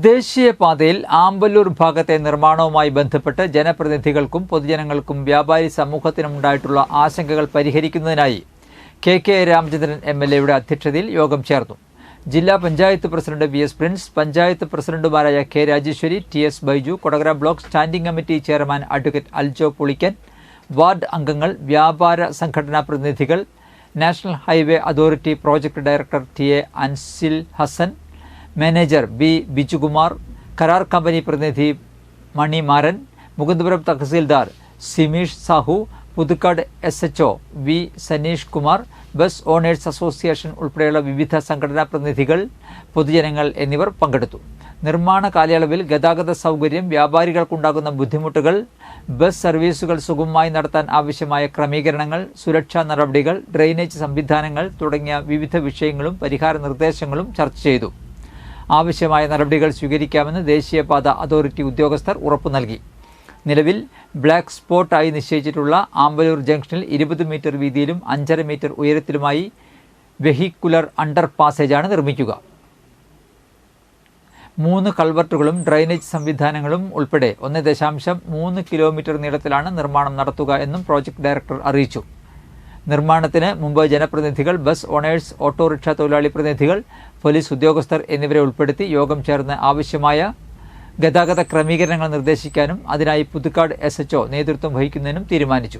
ദേശീയപാതയിൽ ആമ്പല്ലൂർ ഭാഗത്തെ നിർമ്മാണവുമായി ബന്ധപ്പെട്ട് ജനപ്രതിനിധികൾക്കും പൊതുജനങ്ങൾക്കും വ്യാപാരി സമൂഹത്തിനുമുണ്ടായിട്ടുള്ള ആശങ്കകൾ പരിഹരിക്കുന്നതിനായി കെ രാമചന്ദ്രൻ MLA അധ്യക്ഷതയിൽ യോഗം ചേർന്നു. ജില്ലാ പഞ്ചായത്ത് പ്രസിഡന്റ് VS പ്രിൻസ്, പഞ്ചായത്ത് പ്രസിഡന്റുമാരായ K Rajeshwari, TS Baiju, Kodakara block standing committee chairman advocate Aljo Pulikkan, ward അംഗങ്ങൾ, വ്യാപാര സംഘടനാ പ്രതിനിധികൾ, national highway authority project director TA Ansil Hasan, manager B Bijukumar, കരാർ കമ്പനി പ്രതിനിധി മണി മാരൻ, മുകുന്ദപുരം തഹസീൽദാർ Simeesh Sahu, Puthukkad SHO V Saneesh Kumar, bus owners association ഉൾപ്പെടെയുള്ള വിവിധ സംഘടനാ പ്രതിനിധികൾ, പൊതുജനങ്ങൾ എന്നിവർ പങ്കെടുത്തു. നിർമ്മാണ കാലയളവിൽ ഗതാഗത സൗകര്യം, വ്യാപാരികൾക്കുണ്ടാകുന്ന ബുദ്ധിമുട്ടുകൾ, ബസ് സർവീസുകൾ സുഗമമായി നടത്താൻ ആവശ്യമായ ക്രമീകരണങ്ങൾ, സുരക്ഷാ നടപടികൾ, ഡ്രെയിനേജ് സംവിധാനങ്ങൾ തുടങ്ങിയ വിവിധ വിഷയങ്ങളും പരിഹാര നിർദ്ദേശങ്ങളും ചർച്ച ചെയ്തു. ആവശ്യമായ നടപടികൾ സ്വീകരിക്കാമെന്ന് ദേശീയപാത അതോറിറ്റി ഉദ്യോഗസ്ഥർ ഉറപ്പു നൽകി. നിലവിൽ ബ്ലാക്ക് സ്പോട്ടായി നിശ്ചയിച്ചിട്ടുള്ള ആമ്പല്ലൂർ ജംഗ്ഷനിൽ 20 മീറ്റർ വീതിയിലും 5.5 മീറ്റർ ഉയരത്തിലുമായി വെഹിക്കുലർ അണ്ടർ പാസേജാണ് നിർമ്മിക്കുക. 3 കൾവർട്ടുകളും ഡ്രെയിനേജ് സംവിധാനങ്ങളും ഉൾപ്പെടെ 1.3 കിലോമീറ്റർ നീളത്തിലാണ് നിർമ്മാണം നടത്തുക എന്നും പ്രോജക്ട് ഡയറക്ടർ അറിയിച്ചു. നിർമ്മാണത്തിന് മുമ്പ് ജനപ്രതിനിധികൾ, ബസ് ഓണേഴ്സ്, ഓട്ടോറിക്ഷ തൊഴിലാളി പ്രതിനിധികൾ, പോലീസ് ഉദ്യോഗസ്ഥർ എന്നിവരെ ഉൾപ്പെടുത്തി യോഗം ചേർന്ന് ആവശ്യമായ ഗതാഗത ക്രമീകരണങ്ങൾ നിർദ്ദേശിക്കാനും അതിനായി പുതുക്കാട് SHO നേതൃത്വം വഹിക്കുന്നതിനും തീരുമാനിച്ചു.